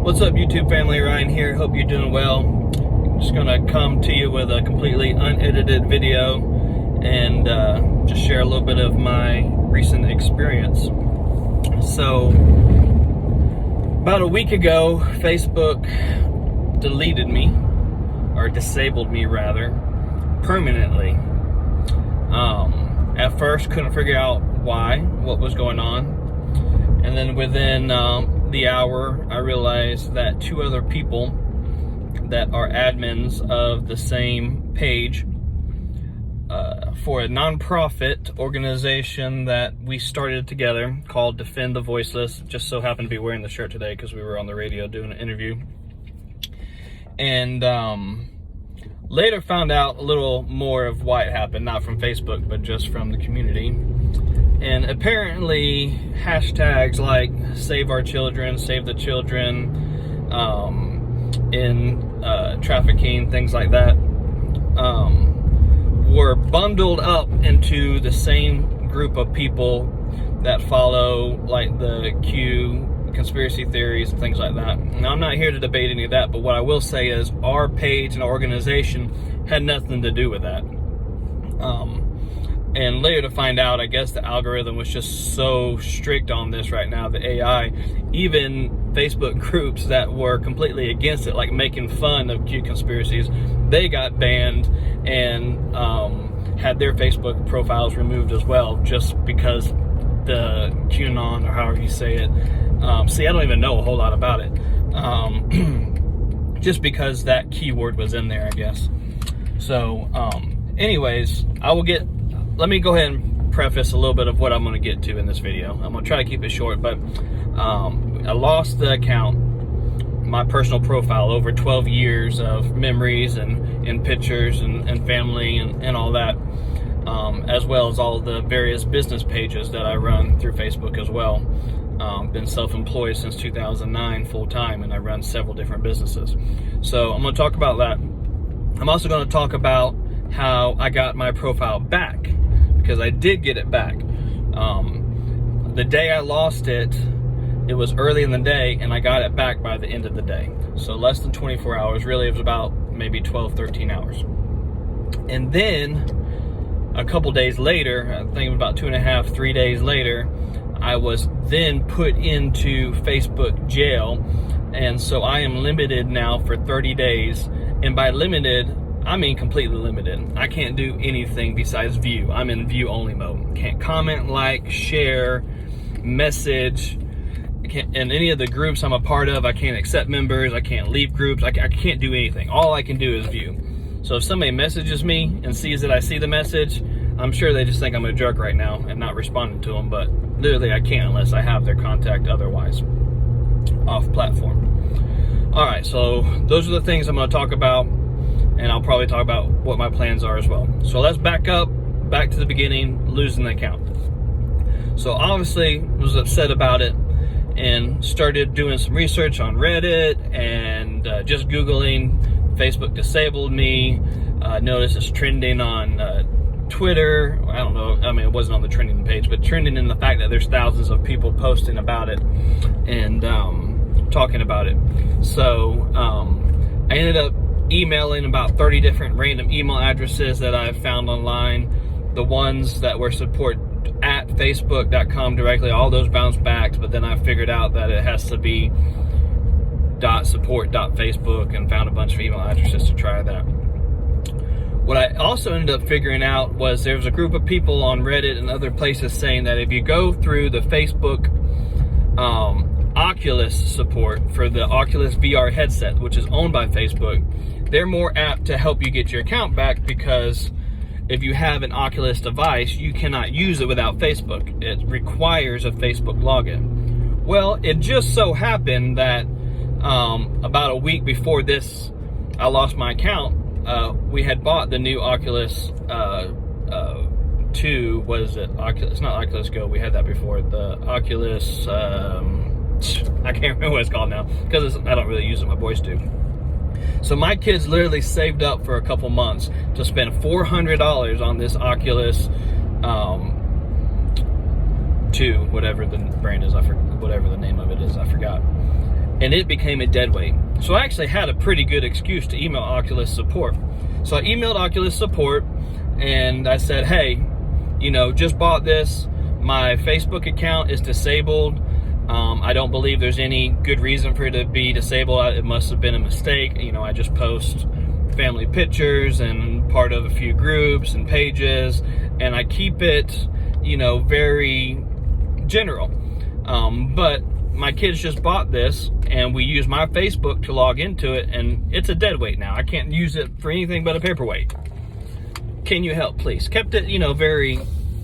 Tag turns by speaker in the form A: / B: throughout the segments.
A: What's up, YouTube family? Ryan here. Hope you're doing well. I'm just gonna come to you with a completely unedited video and just share a little bit of my recent experience. So, about a week ago, Facebook deleted me, or disabled me rather, permanently. At first, couldn't figure out what was going on, and then within the hour, I realized that two other people that are admins of the same page for a nonprofit organization that we started together called Defend the Voiceless. Just so happened to be wearing the shirt today because we were on the radio doing an interview. And later found out a little more of why it happened, not from Facebook, but just from the community. And apparently hashtags like Save Our Children, Save the Children, in trafficking, things like that, were bundled up into the same group of people that follow like the Q conspiracy theories and things like that. Now, I'm not here to debate any of that, but what I will say is our page and organization had nothing to do with that. And later to find out, I guess the algorithm was just so strict on this right now, the AI, even Facebook groups that were completely against it, like making fun of Q conspiracies, they got banned and had their Facebook profiles removed as well, just because the QAnon, or however you say it, see, I don't even know a whole lot about it, just because that keyword was in there, I guess. So, anyways, let me go ahead and preface a little bit of what I'm going to get to in this video. I'm going to try to keep it short, but I lost the account, my personal profile, over 12 years of memories and pictures and family and all that, as well as all the various business pages that I run through Facebook as well. Been self-employed since 2009 full-time, and I run several different businesses. So I'm going to talk about that. I'm also going to talk about how I got my profile back, because I did get it back. The day I lost it, it was early in the day, and I got it back by the end of the day. So less than 24 hours. Really, it was about maybe 12, 13 hours. And then a couple days later, I think about 2.5, 3 days later, I was then put into Facebook jail. And so I am limited now for 30 days. And by limited, I mean completely limited. I can't do anything besides view. I'm in view only mode. Can't comment, like, share, message. In any of the groups I'm a part of, I can't accept members. I can't leave groups. I can't do anything. All I can do is view. So if somebody messages me and sees that I see the message, I'm sure they just think I'm a jerk right now and not responding to them. But literally I can't unless I have their contact otherwise off platform. All right, so those are the things I'm going to talk about. And I'll probably talk about what my plans are as well. So let's back to the beginning, losing the account. So obviously was upset about it and started doing some research on Reddit and just Googling Facebook disabled me. Noticed it's trending on Twitter. I don't know, I mean, it wasn't on the trending page, but trending in the fact that there's thousands of people posting about it and talking about it. So I ended up emailing about 30 different random email addresses that I've found online. The ones that were support at facebook.com directly, all those bounced back, but then I figured out that it has to be .support.facebook and found a bunch of email addresses to try that. What I also ended up figuring out was there was a group of people on Reddit and other places saying that if you go through the Facebook Oculus support for the Oculus VR headset, which is owned by Facebook, they're more apt to help you get your account back, because if you have an Oculus device, you cannot use it without Facebook. It requires a Facebook login. Well, it just so happened that about a week before this, I lost my account. We had bought the new Oculus 2, what is it? It's not Oculus Go, we had that before. The Oculus, I can't remember what it's called now, because I don't really use it, my boys do. So my kids literally saved up for a couple months to spend $400 on this Oculus 2, whatever the brand is, whatever the name of it is, I forgot. and it became a dead weight. So I actually had a pretty good excuse to email Oculus support. So I emailed Oculus support and I said, hey, you know, just bought this. My Facebook account is disabled. I don't believe there's any good reason for it to be disabled. It must have been a mistake. You know, I just post family pictures and part of a few groups and pages, and I keep it, you know, very general. But my kids just bought this and we use my Facebook to log into it, and it's a dead weight now. I can't use it for anything but a paperweight. Can you help, please? Kept it, you know, very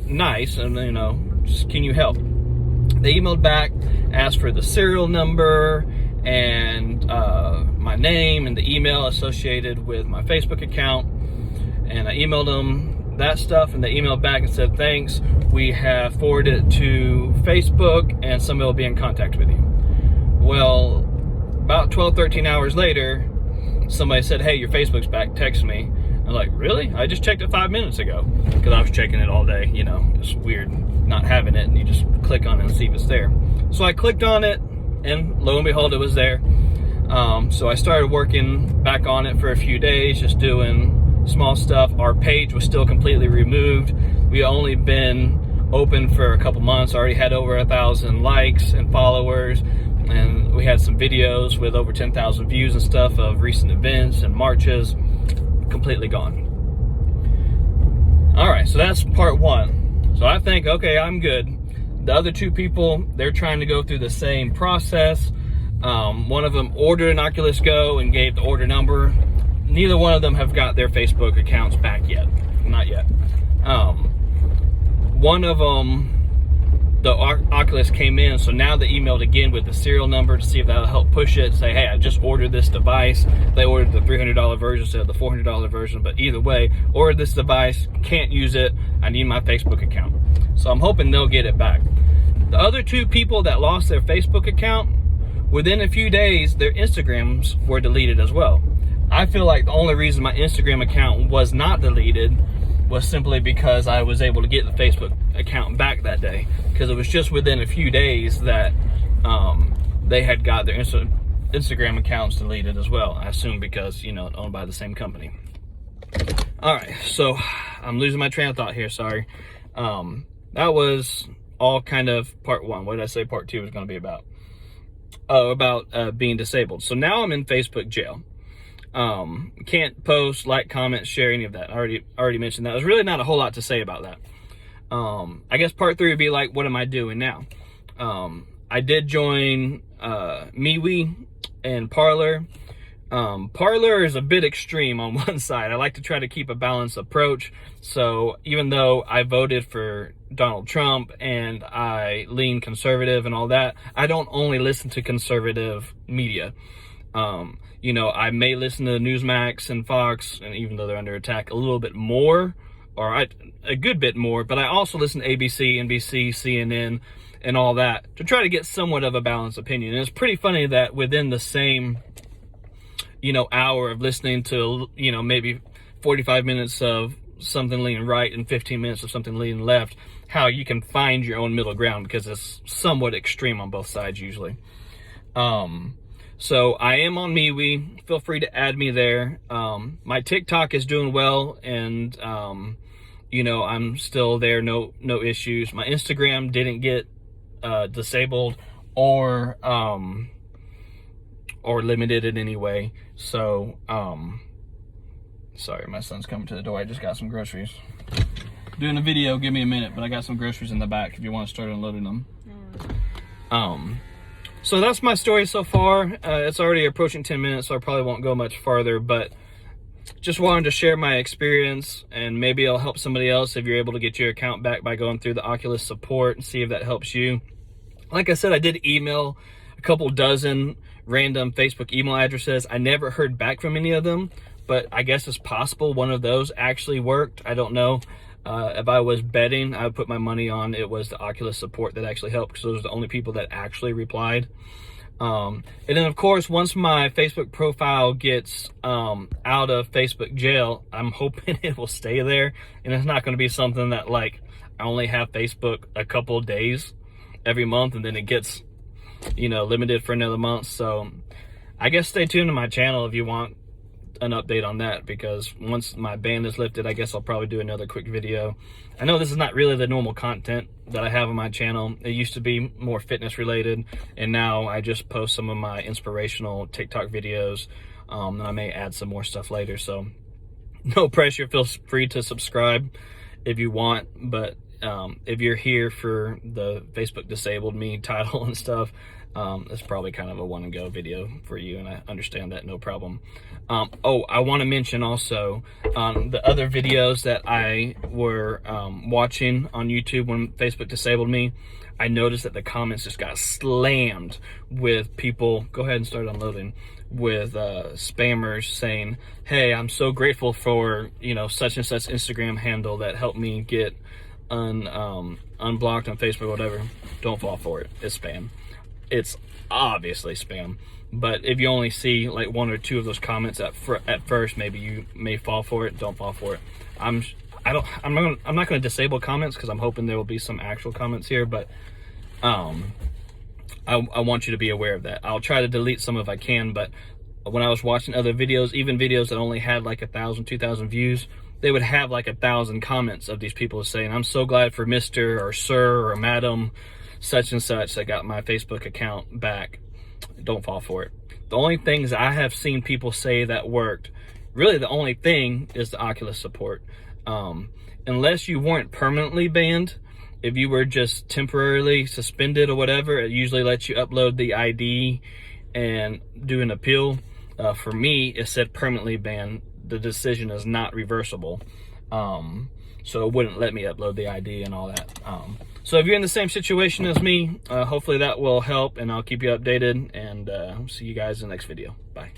A: nice, and, you know, just, can you help? They emailed back, asked for the serial number and my name and the email associated with my Facebook account. And I emailed them that stuff, and they emailed back and said, thanks, we have forwarded it to Facebook and somebody will be in contact with you. Well, about 12, 13 hours later, somebody said, hey, your Facebook's back, text me. I'm like, really? I just checked it 5 minutes ago, because I was checking it all day. You know, it's weird not having it, and you just click on it and see if it's there. So I clicked on it, and lo and behold, it was there. So I started working back on it for a few days, just doing small stuff. Our page was still completely removed. We only been open for a couple months. I already had over 1,000 likes and followers, and we had some videos with over 10,000 views and stuff of recent events and marches. Completely gone. All right, so that's part one. So I think, okay, I'm good. The other two people, they're trying to go through the same process. One of them ordered an Oculus Go and gave the order number. Neither one of them have got their Facebook accounts back yet. Not yet. One of them, the Oculus came in, so now they emailed again with the serial number to see if that'll help push it. Say, hey, I just ordered this device. They ordered the $300 version instead of the $400 version, but either way, ordered this device, can't use it, I need my Facebook account. So I'm hoping they'll get it back. The other two people that lost their Facebook account, within a few days, their Instagrams were deleted as well. I feel like the only reason my Instagram account was not deleted was simply because I was able to get the Facebook account back that day, because it was just within a few days that they had got their Instagram accounts deleted as well. I assume because, you know, owned by the same company. All right, so I'm losing my train of thought here, sorry. That was all kind of part one. What did I say part two was going to be about? Oh, about being disabled. So now I'm in Facebook jail. Can't post, like, comment, share, any of that. I already mentioned that. There's really not a whole lot to say about that. I guess part three would be like, what am I doing now? I did join MeWe and Parler. Parler is a bit extreme on one side. I like to try to keep a balanced approach. So even though I voted for Donald Trump and I lean conservative and all that, I don't only listen to conservative media. You know, I may listen to Newsmax and Fox, and even though they're under attack, a little bit more, or a good bit more, but I also listen to ABC, NBC, CNN, and all that to try to get somewhat of a balanced opinion. And it's pretty funny that within the same, you know, hour of listening to, you know, maybe 45 minutes of something leaning right and 15 minutes of something leaning left, how you can find your own middle ground, because it's somewhat extreme on both sides usually. So I am on MeWe. Feel free to add me there. My TikTok is doing well, and you know, I'm still there. No issues. My Instagram didn't get disabled or limited in any way. So sorry, my son's coming to the door. I just got some groceries. Doing a video. Give me a minute, but I got some groceries in the back if you want to start unloading them. So that's my story so far. It's already approaching 10 minutes, so I probably won't go much farther, but just wanted to share my experience, and maybe it'll help somebody else if you're able to get your account back by going through the Oculus support and see if that helps you. Like I said, I did email a couple dozen random Facebook email addresses. I never heard back from any of them, but I guess it's possible one of those actually worked. I don't know. If I was betting, I would put my money on it was the Oculus support that actually helped, because those are the only people that actually replied. And then, of course, once my Facebook profile gets out of Facebook jail, I'm hoping it will stay there. And it's not going to be something that, like, I only have Facebook a couple of days every month, and then it gets you know, limited for another month. So I guess stay tuned to my channel if you want an update on that, because once my ban is lifted, I guess I'll probably do another quick video. I know this is not really the normal content that I have on my channel. It used to be more fitness related, and now I just post some of my inspirational TikTok videos, and I may add some more stuff later. So no pressure, feel free to subscribe if you want, but if you're here for the Facebook disabled me title and stuff, it's probably kind of a one and go video for you, and I understand that, no problem. Oh, I want to mention also the other videos that I were watching on YouTube when Facebook disabled me. I noticed that the comments just got slammed with people, go ahead and start unloading, with spammers saying, hey, I'm so grateful for, you know, such and such Instagram handle that helped me get unblocked on Facebook or whatever. Don't fall for it. It's spam. It's obviously spam. But if you only see like one or two of those comments at first, maybe you may fall for it. Don't fall for it. I'm not going to disable comments, because I'm hoping there will be some actual comments here, but I want you to be aware of that. I'll try to delete some if I can, but when I was watching other videos, even videos that only had like 1,000, 2,000 views, they would have like 1,000 comments of these people saying, I'm so glad for Mr. or Sir or Madam such and such that got my Facebook account back. Don't fall for it. The only things I have seen people say that worked, really the only thing is the Oculus support. Unless you weren't permanently banned, if you were just temporarily suspended or whatever, it usually lets you upload the ID and do an appeal. For me, it said permanently banned. The decision is not reversible. So it wouldn't let me upload the ID and all that. So if you're in the same situation as me, hopefully that will help, and I'll keep you updated, and see you guys in the next video. Bye.